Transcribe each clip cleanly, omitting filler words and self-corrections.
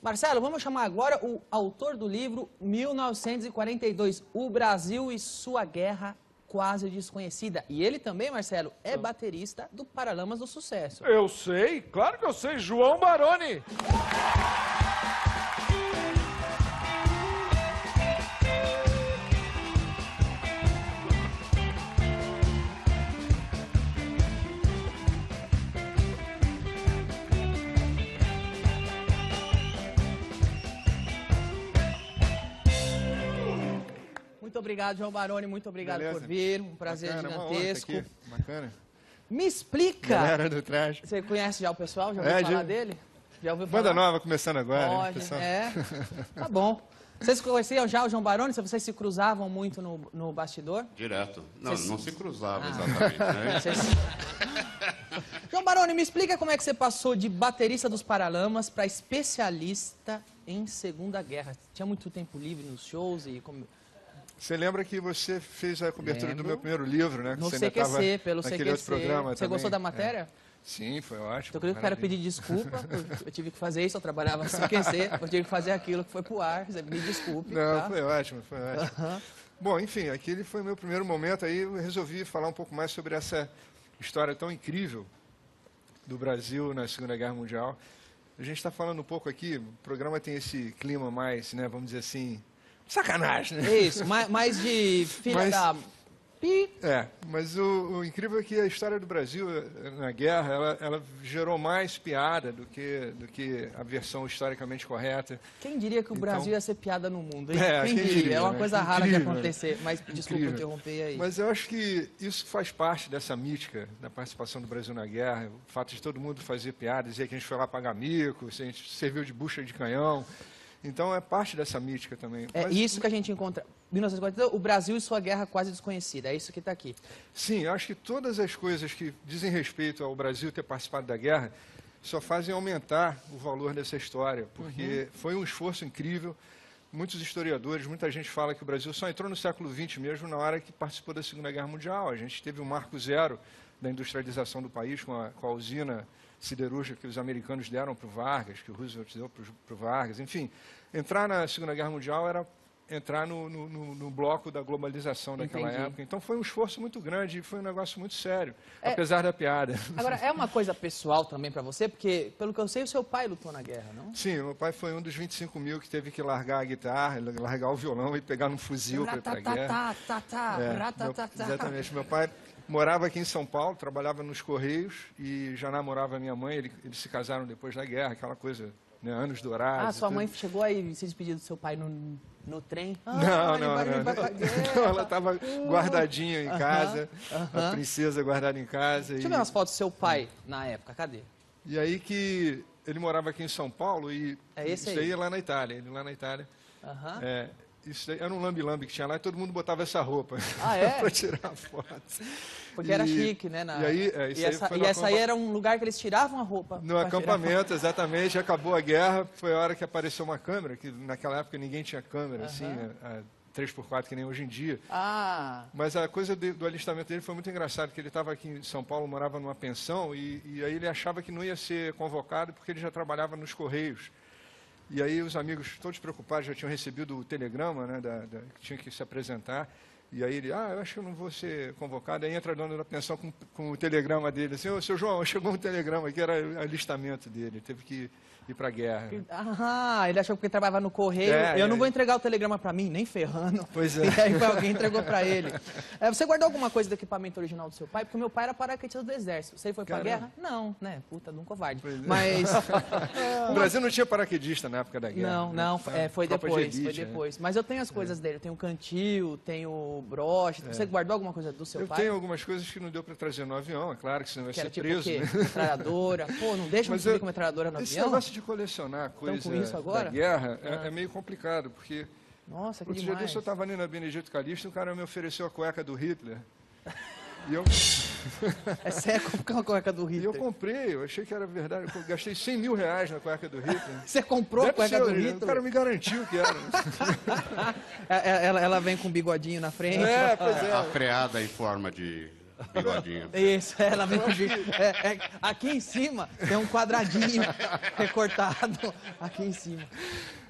Marcelo, vamos chamar agora o autor do livro 1942, O Brasil e Sua Guerra Quase Desconhecida. E ele também, Marcelo, é baterista do Paralamas do Sucesso. Eu sei, claro que eu sei, João Baroni. Muito obrigado, João Baroni, muito obrigado Beleza. por vir, um prazer gigantesco. Bacana. Me explica, Galera do traje. você conhece já o pessoal? Já ouviu falar dele? Já ouviu falar? Banda nova começando agora. Pode, pessoal. tá bom. Vocês conheciam já o João Baroni? Vocês se cruzavam muito no bastidor? Direto. Não, Vocês- não se cruzava exatamente, né? João Baroni, me explica como é que você passou de baterista dos Paralamas para especialista em Segunda Guerra. Tinha muito tempo livre nos shows e... Você lembra que você fez a cobertura Lembro. do meu primeiro livro, né? Que No você ainda CQC, tava pelo naquele CQC. outro programa Você também. gostou da matéria? Sim, foi ótimo. Então, eu quero pedir desculpa, eu tive que fazer isso, eu trabalhava no CQC, eu tive que fazer aquilo que foi pro ar, você me desculpe. Não, tá? foi ótimo, foi ótimo. Bom, enfim, aquele foi o meu primeiro momento, aí eu resolvi falar um pouco mais sobre essa história tão incrível do Brasil na Segunda Guerra Mundial. A gente está falando um pouco aqui, o programa tem esse clima mais, né, vamos dizer assim, sacanagem, né? Isso, mais de filha Mas- da... Pi. Mas o incrível é que a história do Brasil na guerra, ela gerou mais piada do que a versão historicamente correta. Quem diria que o Brasil ia ser piada no mundo, hein? Quem diria, É uma né? coisa rara de Incrível, acontecer, mas desculpa Incrível. interromper aí. Mas eu acho que isso faz parte dessa mítica da participação do Brasil na guerra, o fato de todo mundo fazer piada, dizer que a gente foi lá pagar mico, se a gente serviu de bucha de canhão. Então é parte dessa mítica também. É Mas, isso que a gente encontra. 1942, o Brasil e sua guerra quase desconhecida, é isso que está aqui. sim, eu acho que todas as coisas que dizem respeito ao Brasil ter participado da guerra só fazem aumentar o valor dessa história, porque foi um esforço incrível. Muitos historiadores, muita gente fala que o Brasil só entrou no século XX mesmo na hora que participou da Segunda Guerra Mundial. A gente teve um marco zero da industrialização do país com a usina siderúrgica que os americanos deram para o Vargas, que o Roosevelt deu para o Vargas. Enfim, entrar na Segunda Guerra Mundial era entrar no bloco da globalização daquela Entendi. época. Então foi um esforço muito grande e foi um negócio muito sério, apesar da piada. Agora, é uma coisa pessoal também para você, porque, pelo que eu sei, o seu pai lutou na guerra, não? Sim, meu pai foi um dos 25 mil que teve que largar a guitarra, largar o violão e pegar num fuzil para ir para a guerra. Exatamente. Meu pai morava aqui em São Paulo, trabalhava nos Correios e já namorava minha mãe. Eles se casaram depois da guerra, aquela coisa, né, anos dourados. Ah, e sua tudo. mãe chegou aí se despedir do seu pai no trem? Não, ele não, vai- não. ele vai pra não. guerra. Ela estava guardadinha em casa, a princesa guardada em casa. Deixa eu ver umas fotos do seu pai na época, cadê? E aí que ele morava aqui em São Paulo e É esse isso aí. aí é lá na Itália. Ele lá na Itália. Aham. Isso aí era um lambe-lambe que tinha lá e todo mundo botava essa roupa Ah, é? para tirar foto. Porque era E- chique, né? E aí, isso aí foi no essa aí acampa- era um lugar que eles tiravam a roupa. No pra tirar acampamento, exatamente, acabou a guerra, foi a hora que apareceu uma câmera, que naquela época ninguém tinha câmera, assim, a 3x4 que nem hoje em dia. foto. Ah, Mas a coisa do alistamento dele foi muito engraçado, porque ele estava aqui em São Paulo, morava numa pensão, e aí ele achava que não ia ser convocado porque ele já trabalhava nos Correios. E aí os amigos, todos preocupados, já tinham recebido o telegrama, né, que tinha que se apresentar. E aí ele, eu acho que eu não vou ser convocado. Aí entra a dona da pensão com o telegrama dele, assim, ô, seu João, chegou um telegrama que era o alistamento dele, ele teve que ir para a guerra. ele achou que porque trabalhava no correio. Eu não vou entregar o telegrama pra mim, nem ferrando. Pois é. E aí alguém entregou pra ele. Você guardou alguma coisa do equipamento original do seu pai? Porque meu pai era paraquedista do exército. Você foi pra Caramba. guerra? Não, né? Puta, de um covarde. Pois é. Mas. O Brasil não tinha paraquedista na época da guerra. Não, né? não, foi Tropa de depois, elite, foi né? depois. Mas eu tenho as coisas dele, eu tenho o cantil, tenho o broche. Você guardou alguma coisa do seu Eu pai? tenho algumas coisas que não deu para trazer no avião, é claro que senão vai Que era ser tipo preso. o quê? Né? Metralhadora. Pô, não deixa eu Mas subir com metralhadora no esse avião? negócio de colecionar coisa com isso agora? da guerra é meio complicado, porque Nossa, que outro dia demais. desse eu estava ali na Benedito Calixto e o cara me ofereceu a cueca do Hitler. E eu, É sério, como a cueca do e eu Hitler? comprei, eu achei que era verdade. Eu gastei 100 mil reais na cueca do Hitler. Você comprou a Deve cueca ser, do o Hitler? cara me garantiu que era. Ela vem com um bigodinho na frente. Pois é. A freada em forma de Bigodinho. Isso, ela vem com Jeep. Aqui em cima tem um quadradinho recortado aqui em cima.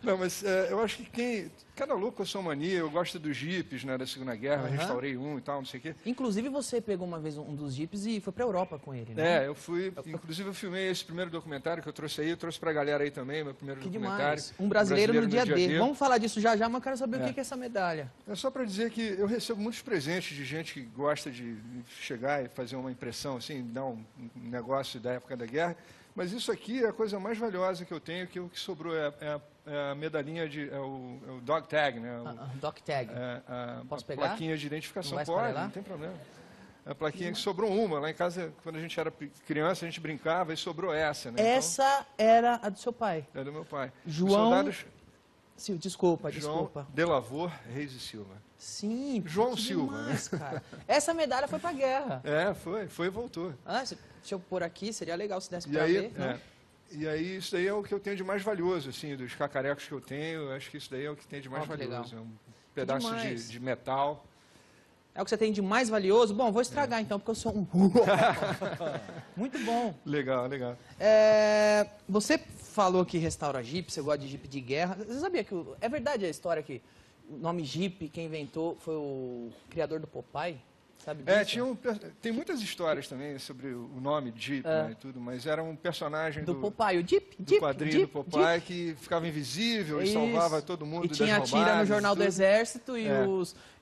Não, mas eu acho que cada louco com a sua mania, eu gosto dos jipes, né, da Segunda Guerra, restaurei um e tal, não sei o quê. Inclusive você pegou uma vez um dos Jeeps e foi pra Europa com ele, né? Eu fui, inclusive eu filmei esse primeiro documentário que eu trouxe aí, eu trouxe pra galera aí também, meu primeiro Que documentário. demais. Um brasileiro no dia D. Vamos falar disso já, mas eu quero saber o que é essa medalha. É só para dizer que eu recebo muitos presentes de gente que gosta de chegar e fazer uma impressão, assim, dar um negócio da época da guerra, mas isso aqui é a coisa mais valiosa que eu tenho, que o que sobrou é a medalhinha, é o dog tag, né? Dog tag. Posso pegar? Plaquinha de identificação, Não vai pode, esfarelar? não tem problema. A plaquinha que sobrou uma, lá em casa, quando a gente era criança, a gente brincava e sobrou essa, né? Essa era a do seu pai. Então, é do meu pai. João- Os soldados Sim, desculpa. João Delavor Reis e Silva. Sim. João que Silva, demais, cara. Essa medalha foi pra guerra. Foi e voltou. Deixa eu pôr aqui, seria legal se desse E pra aí, ver. Não? e aí, isso daí é o que eu tenho de mais valioso, assim, dos cacarecos que eu tenho, acho que isso daí é o que tem de mais Ó, que valioso. legal. É um pedaço demais. de metal. É o que você tem de mais valioso? Bom, vou estragar então, porque eu sou um... Muito bom. Legal, legal. Você falou que restaura Jeep, você gosta de Jeep de guerra. Você sabia que... É verdade a história que o nome Jeep, quem inventou, foi o criador do Popeye? Sabe disso? Tem muitas histórias também sobre o nome Jeep, né, e tudo, mas era um personagem Do Popeye, o Jeep, do Jeep, quadrinho Jeep, do Popeye Jeep. que ficava invisível e Isso. salvava todo mundo E das tinha a tira no roubadas Jornal e do tudo. Exército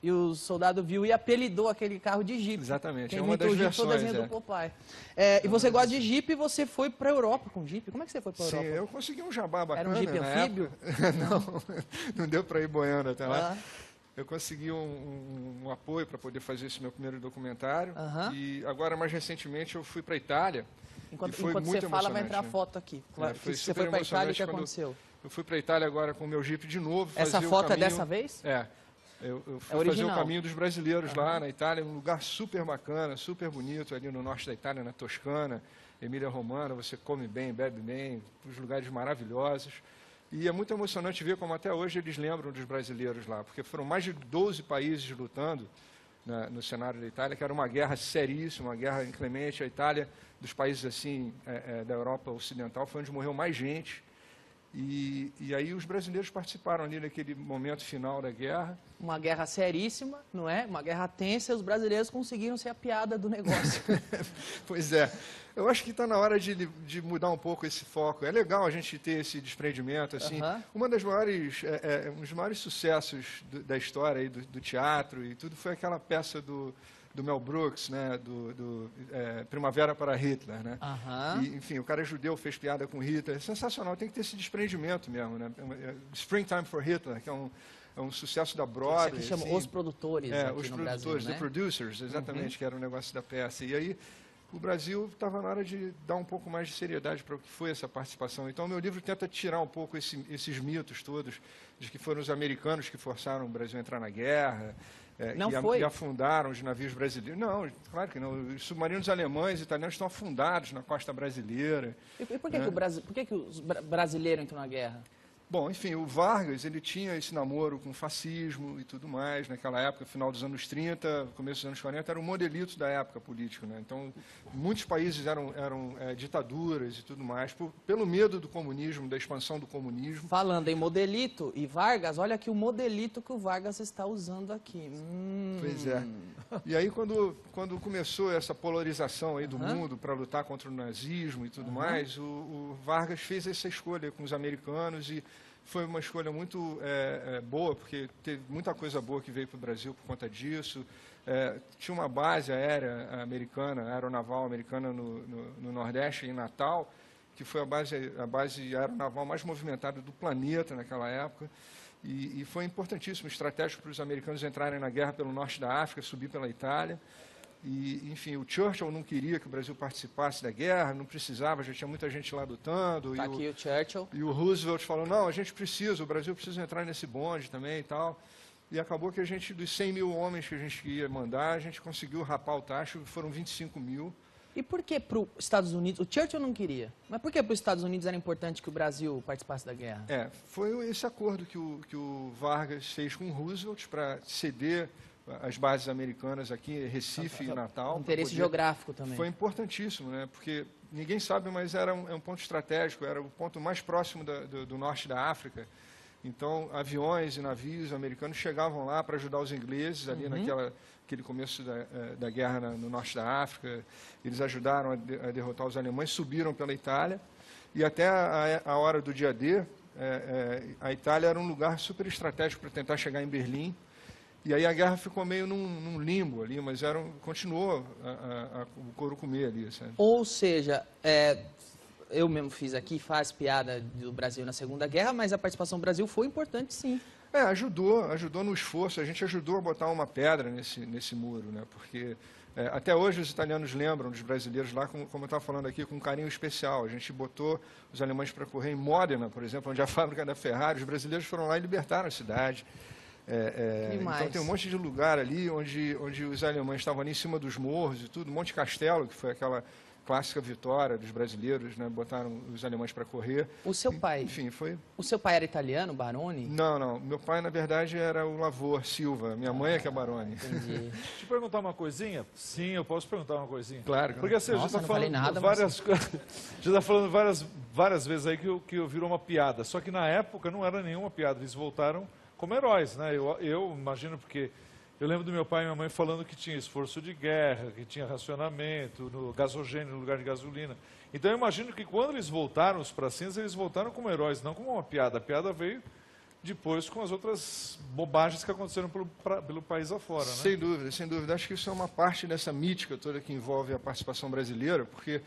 e o soldado viu e apelidou aquele carro de Jeep. Exatamente, Quem é uma inventou das o Jeep foi o versões. desenho do Popeye. E você gosta de Jeep e você foi pra Europa com Jeep. Como é que você foi pra Sim, Europa? eu consegui um jabá bacana. Era um Jeep na anfíbio? época. Não deu para ir boiando até lá. Ah. Eu consegui um apoio para poder fazer esse meu primeiro documentário. Aham. E agora, mais recentemente, eu fui para a Itália. Enquanto e foi você muito fala, vai emocionante, entrar né? foto aqui. Foi Você super foi pra Itália, o emocionante que quando aconteceu? Eu fui para a Itália agora com o meu Jeep de novo. Essa fazer o foto é caminho- dessa vez? Eu fui fazer original. o caminho dos brasileiros lá na Itália, um lugar super bacana, super bonito, ali no norte da Itália, na Toscana, Emília Romana, você come bem, bebe bem, os lugares maravilhosos. E é muito emocionante ver como até hoje eles lembram dos brasileiros lá, porque foram mais de 12 países lutando no cenário da Itália, que era uma guerra seríssima, uma guerra inclemente. A Itália, dos países assim da Europa Ocidental, foi onde morreu mais gente. E aí os brasileiros participaram ali naquele momento final da guerra. Uma guerra seríssima, não é? Uma guerra tensa e os brasileiros conseguiram ser a piada do negócio. Pois é. Eu acho que está na hora de mudar um pouco esse foco. É legal a gente ter esse desprendimento, assim. Um dos maiores sucessos da história aí, do teatro e tudo foi aquela peça do Mel Brooks, né, Primavera para Hitler, né? E, enfim, o cara é judeu, fez piada com Hitler. É sensacional, tem que ter esse desprendimento mesmo, né? Springtime for Hitler, que é um sucesso da Broadway. Isso aqui chama assim. Os Produtores aqui Os no produtores, Brasil, The né? Producers, exatamente, que era o negócio da peça. E aí o Brasil estava na hora de dar um pouco mais de seriedade para o que foi essa participação. Então, o meu livro tenta tirar um pouco esses mitos todos, de que foram os americanos que forçaram o Brasil a entrar na guerra, e afundaram os navios brasileiros. Não, claro que não. Os submarinos alemães e italianos estão afundados na costa brasileira. E por que os brasileiros entram na guerra? Bom, enfim, o Vargas, ele tinha esse namoro com o fascismo e tudo mais. Naquela época, final dos anos 30, começo dos anos 40, era um modelito da época política, né? Então, muitos países eram ditaduras e tudo mais, pelo medo do comunismo, da expansão do comunismo. Falando em modelito e Vargas, olha aqui o modelito que o Vargas está usando aqui. Pois é. E aí, quando começou essa polarização aí do mundo para lutar contra o nazismo e tudo mais, o Vargas fez essa escolha com os americanos e foi uma escolha muito boa, porque teve muita coisa boa que veio para o Brasil por conta disso. Tinha uma base aérea americana, aeronaval americana no Nordeste, em Natal, que foi a base aeronaval mais movimentada do planeta naquela época. E foi importantíssimo, estratégico para os americanos entrarem na guerra pelo norte da África, subir pela Itália. E, enfim, o Churchill não queria que o Brasil participasse da guerra, não precisava, já tinha muita gente lá lutando. Está aqui o Churchill. E o Roosevelt falou, não, a gente precisa, o Brasil precisa entrar nesse bonde também e tal. E acabou que dos 100 mil homens que a gente ia mandar, a gente conseguiu rapar o tacho, foram 25 mil. E por que para os Estados Unidos, o Churchill não queria, mas por que para os Estados Unidos era importante que o Brasil participasse da guerra? Foi esse acordo que o Vargas fez com o Roosevelt para ceder as bases americanas aqui, Recife e Natal. Interesse geográfico também. Foi importantíssimo, né? Porque ninguém sabe, mas era um ponto estratégico, era o ponto mais próximo do norte da África. Então, aviões e navios americanos chegavam lá para ajudar os ingleses ali naquele começo da guerra no norte da África. Eles ajudaram a derrotar os alemães, subiram pela Itália e até a hora do dia D, a Itália era um lugar super estratégico para tentar chegar em Berlim. E aí a guerra ficou meio num limbo ali, mas continuou o couro comer ali, sabe? Ou seja, eu mesmo fiz aqui, faz piada do Brasil na Segunda Guerra, mas a participação do Brasil foi importante, sim. Ajudou no esforço, a gente ajudou a botar uma pedra nesse muro, né? Porque até hoje os italianos lembram dos brasileiros lá, como eu estava falando aqui, com um carinho especial. A gente botou os alemães para correr em Modena, por exemplo, onde é a fábrica da Ferrari, os brasileiros foram lá e libertaram a cidade. Então tem um monte de lugar ali onde os alemães estavam ali em cima dos morros e tudo, Monte Castelo, que foi aquela clássica vitória dos brasileiros, né? Botaram os alemães para correr. O seu pai? Enfim, foi... O seu pai era italiano, Baroni? Não. Meu pai, na verdade, era o Lavor Silva. Minha mãe é que é Baroni. Entendi. Deixa eu perguntar uma coisinha? Sim, eu posso perguntar uma coisinha? Claro. Porque assim, Nossa, a gente não falei está falando nada, várias coisas. Já está falando várias vezes aí que virou uma piada. Só que na época não era nenhuma piada. Eles voltaram como heróis, né? Eu imagino porque eu lembro do meu pai e minha mãe falando que tinha esforço de guerra, que tinha racionamento, no gasogênio no lugar de gasolina. Então eu imagino que quando eles voltaram, os pracinhas, eles voltaram como heróis, não como uma piada. A piada veio depois com as outras bobagens que aconteceram pelo país afora, né? Sem dúvida, sem dúvida. Acho que isso é uma parte dessa mítica toda que envolve a participação brasileira, porque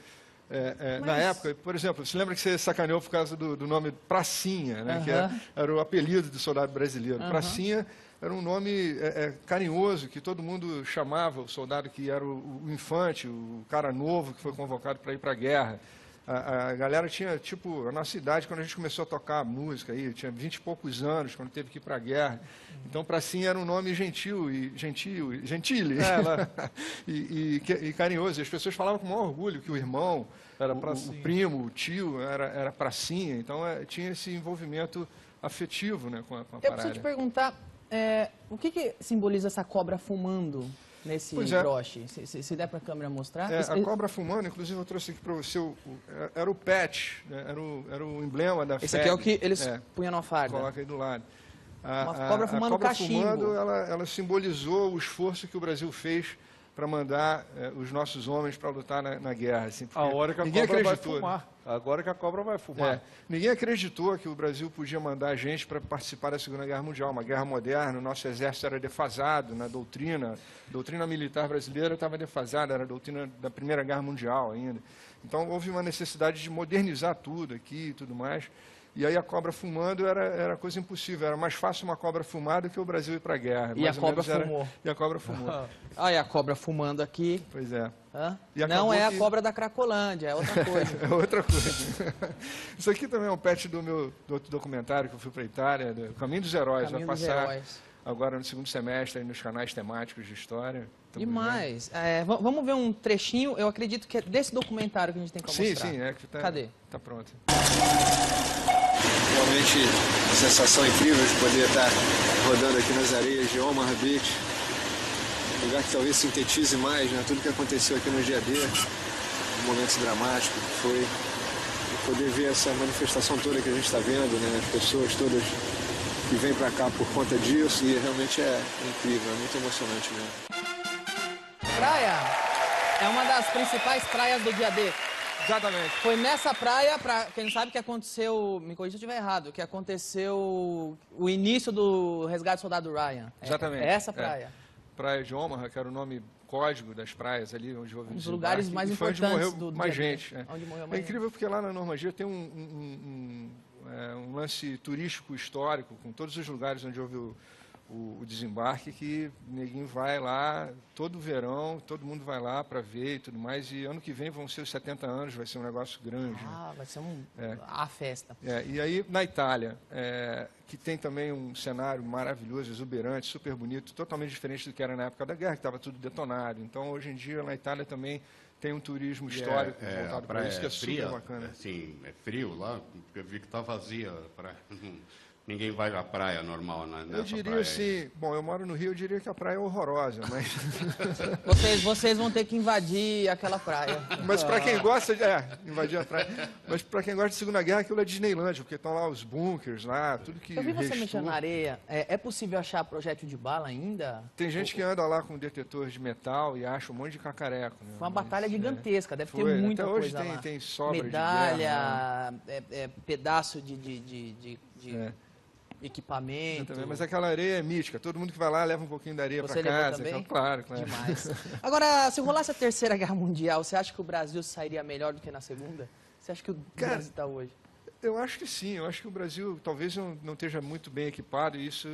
na época, por exemplo, você lembra que você sacaneou por causa do nome Pracinha, né? Que era o apelido do soldado brasileiro. Pracinha era um nome carinhoso, que todo mundo chamava o soldado que era o infante, o cara novo que foi convocado para ir para a guerra. A galera tinha, tipo, a nossa idade, quando a gente começou a tocar música, aí, tinha 20 e poucos anos, quando teve que ir para a guerra. Então, Pracinha era um nome gentile e carinhoso. E as pessoas falavam com o maior orgulho que o irmão, Era o Pracinha. primo, o tio, era Pracinha. Então, tinha esse envolvimento afetivo, né, com a parada. Eu preciso te perguntar, o que simboliza essa cobra fumando nesse broche? Se der para a câmera mostrar. A cobra fumando, inclusive eu trouxe aqui para você, era o patch, né, era o emblema da Esse aqui é o que eles punham na farda. Coloca aí do lado. Uma cobra fumando a cobra cachimbo. fumando, ela simbolizou o esforço que o Brasil fez para mandar os nossos homens para lutar na guerra. Assim, A hora que a ninguém cobra vai acreditou, né? fumar. Agora que a cobra vai fumar. Ninguém acreditou que o Brasil podia mandar gente para participar da Segunda Guerra Mundial, uma guerra moderna. O nosso exército era defasado na doutrina. A doutrina militar brasileira estava defasada, era a doutrina da Primeira Guerra Mundial ainda. Então, houve uma necessidade de modernizar tudo aqui e tudo mais. E aí a cobra fumando era coisa impossível. Era mais fácil uma cobra fumar do que o Brasil ir para a guerra. E a cobra fumou. E a cobra fumou. Olha a cobra fumando aqui. Pois é. E Não é a que... cobra da Cracolândia, é outra coisa. É outra coisa. Isso aqui também é um patch do outro documentário que eu fui para a Itália, do Caminho dos Heróis. Caminho vai dos passar Heróis. agora no segundo semestre aí nos canais temáticos de história. Demais. Vamos ver um trechinho, eu acredito que é desse documentário que a gente tem que mostrar. Sim. Cadê? Tá pronto. Realmente, sensação incrível de poder estar rodando aqui nas areias de Omaha Beach. Um lugar que talvez sintetize mais, né, tudo que aconteceu aqui no dia D, um momento dramático que foi. E poder ver essa manifestação toda que a gente está vendo, né, as pessoas todas que vêm para cá por conta disso, e realmente é incrível, é muito emocionante mesmo. Praia é uma das principais praias do dia D. Exatamente. Foi nessa praia, para quem não sabe, que aconteceu, me corrija se eu estiver errado, que aconteceu o início do resgate do soldado Ryan. Exatamente. É essa praia. Praia de Omaha, que era o nome código das praias ali, onde houve Um dos desembarque, lugares mais e foi importantes onde morreu do mais dia D. gente. Onde morreu É mais incrível porque lá na Normandia tem um lance turístico histórico, com todos os lugares onde houve o desembarque, que neguinho vai lá todo verão, todo mundo vai lá para ver e tudo mais, e ano que vem vão ser os 70 anos, vai ser um negócio grande. Vai ser a festa. E aí, na Itália, que tem também um cenário maravilhoso, exuberante, super bonito, totalmente diferente do que era na época da guerra, que estava tudo detonado. Então, hoje em dia, na Itália também tem um turismo histórico voltado para isso, que é super bacana. Sim, é frio lá, porque eu vi que está vazia a praia. Ninguém vai à praia normal, né? Eu diria praia aí. assim, bom, eu moro no Rio, eu diria que a praia é horrorosa, mas... Vocês vão ter que invadir aquela praia. Mas para quem gosta de... invadir a praia. Mas para quem gosta de Segunda Guerra, aquilo é Disneylândia, porque estão lá os bunkers, lá, tudo que Eu vi você restou. mexendo na areia. É possível achar projétil de bala ainda? Tem gente que anda lá com detetores de metal e acha um monte de cacareco. Né? Foi uma batalha gigantesca, deve ter Foi, muita até hoje coisa lá. tem sobra de medalha, pedaço de É. equipamento. Também, mas aquela areia é mítica. Todo mundo que vai lá leva um pouquinho da areia Você para levou casa. também? Claro, claro. Demais. Agora, se rolasse a Terceira Guerra Mundial, você acha que o Brasil sairia melhor do que na Segunda? Você acha que o Brasil está hoje? Eu acho que sim. Eu acho que o Brasil talvez não esteja muito bem equipado e isso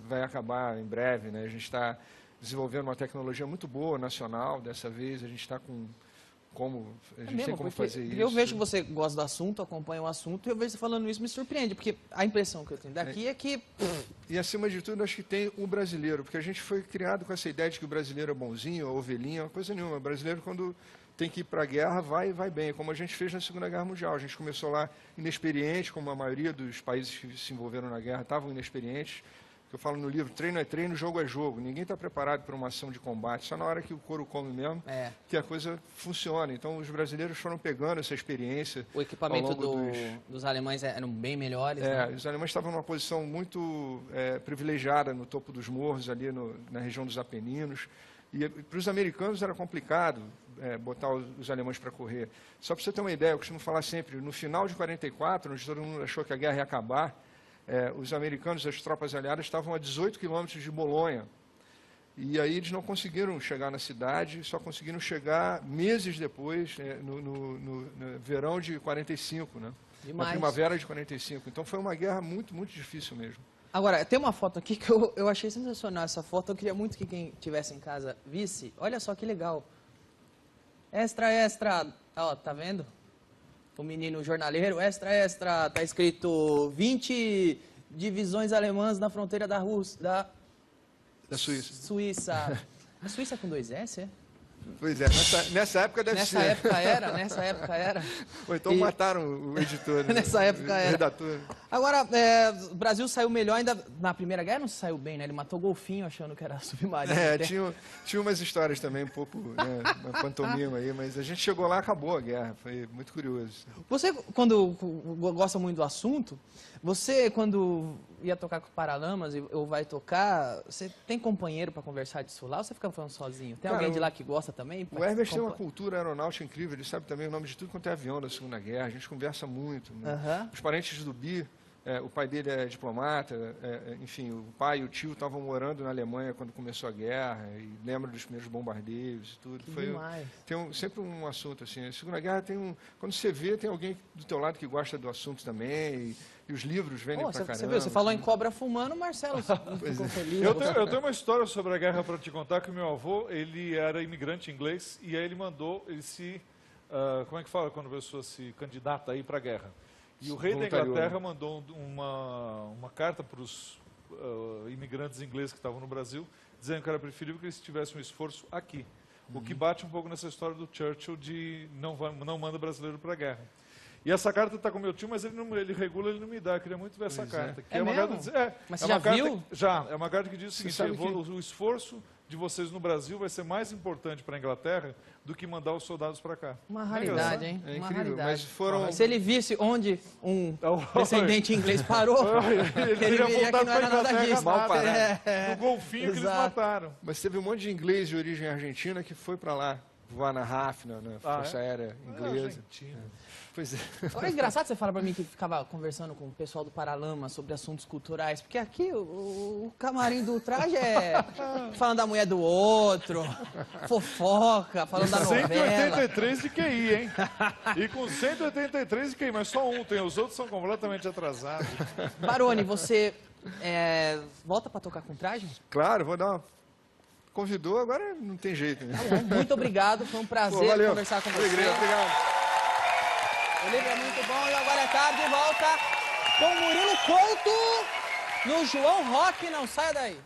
vai acabar em breve. Né? A gente está desenvolvendo uma tecnologia muito boa, nacional, dessa vez. A gente está com a gente tem como fazer isso. Eu vejo que você gosta do assunto, acompanha o assunto, e eu vejo você falando isso, me surpreende, porque a impressão que eu tenho daqui é que... E, acima de tudo, acho que tem o brasileiro, porque a gente foi criado com essa ideia de que o brasileiro é bonzinho, a ovelhinha, coisa nenhuma. O brasileiro, quando tem que ir para a guerra, vai bem, como a gente fez na Segunda Guerra Mundial. A gente começou lá inexperiente, como a maioria dos países que se envolveram na guerra estavam inexperientes. Eu falo no livro, treino é treino, jogo é jogo. Ninguém está preparado para uma ação de combate. Só na hora que o couro come mesmo, que a coisa funciona. Então, os brasileiros foram pegando essa experiência. O equipamento dos alemães eram bem melhores, né? Os alemães estavam numa posição muito privilegiada no topo dos morros, ali na região dos Apeninos. E para os americanos era complicado botar os alemães para correr. Só para você ter uma ideia, eu costumo falar sempre, no final de 44, onde todo mundo achou que a guerra ia acabar, os americanos, as tropas aliadas, estavam a 18 quilômetros de Bolonha. E aí eles não conseguiram chegar na cidade, só conseguiram chegar meses depois, no verão de 45, né? Na primavera de 45. Então foi uma guerra muito, muito difícil mesmo. Agora, tem uma foto aqui que eu achei sensacional essa foto. Eu queria muito que quem estivesse em casa visse. Olha só que legal. Extra, extra. Ó, tá vendo? O menino jornaleiro, extra, extra, tá escrito 20 divisões alemãs na fronteira da Suíça. Suíça. A Suíça é com 2 S, é? Pois é, nessa época deve ser. Nessa época era. Ou então mataram o editor, né? Nessa época era. O redator. Agora, o Brasil saiu melhor ainda na Primeira Guerra, não saiu bem, né? Ele matou golfinho achando que era submarino. Tinha umas histórias também, um pouco, né, uma pantomima aí, mas a gente chegou lá e acabou a guerra, foi muito curioso. Você, quando gosta muito do assunto, você, quando ia tocar com o Paralamas ou vai tocar, você tem companheiro para conversar disso lá ou você fica falando sozinho? Tem alguém de lá que gosta também? O Herbert tem uma cultura aeronáutica incrível, ele sabe também o nome de tudo quanto é avião da Segunda Guerra, a gente conversa muito. Né? Os parentes do Bi, o pai dele é diplomata, enfim, o pai e o tio estavam morando na Alemanha quando começou a guerra, e lembram dos primeiros bombardeios e tudo. Tem sempre um assunto assim. A Segunda Guerra quando você vê, tem alguém do teu lado que gosta do assunto também, e os livros vendem pra caramba. Você viu, você falou em cobra fumando, Marcelo ficou feliz. Eu tenho uma história sobre a guerra para te contar, que o meu avô, ele era imigrante inglês, e aí ele mandou, como é que fala quando a pessoa se candidata a ir para a guerra? E o rei da Inglaterra mandou uma carta para os imigrantes ingleses que estavam no Brasil, dizendo que era preferível que eles tivessem um esforço aqui. O que bate um pouco nessa história do Churchill de não manda brasileiro para a guerra. E essa carta está com meu tio, mas ele regula, ele não me dá. Eu queria muito ver essa carta. Que uma carta mas você já viu? Já, é uma carta que diz o seguinte, o esforço de vocês no Brasil vai ser mais importante para a Inglaterra do que mandar os soldados para cá. Uma raridade, hein? É uma incrível, raridade. mas se ele visse onde um descendente inglês parou, ele veria que não era nada disso. Mal parado. No golfinho que eles mataram. Mas teve um monte de inglês de origem argentina que foi para lá, voar na RAF, na Força Aérea Inglesa. Pois é. Agora é engraçado você falar pra mim que ficava conversando com o pessoal do Paralama sobre assuntos culturais, porque aqui o camarim do traje é falando da mulher do outro, fofoca, falando da novela. 183 de QI, hein? E com 183 de QI, mas só um tem, os outros são completamente atrasados. Baroni, você volta pra tocar com traje? Claro, vou dar uma... Convidou, agora não tem jeito. Né? Tá bom, muito obrigado, foi um prazer conversar com você. Obrigado. O livro é muito bom e agora é tarde, volta com Murilo Couto no João Rock, não saia daí.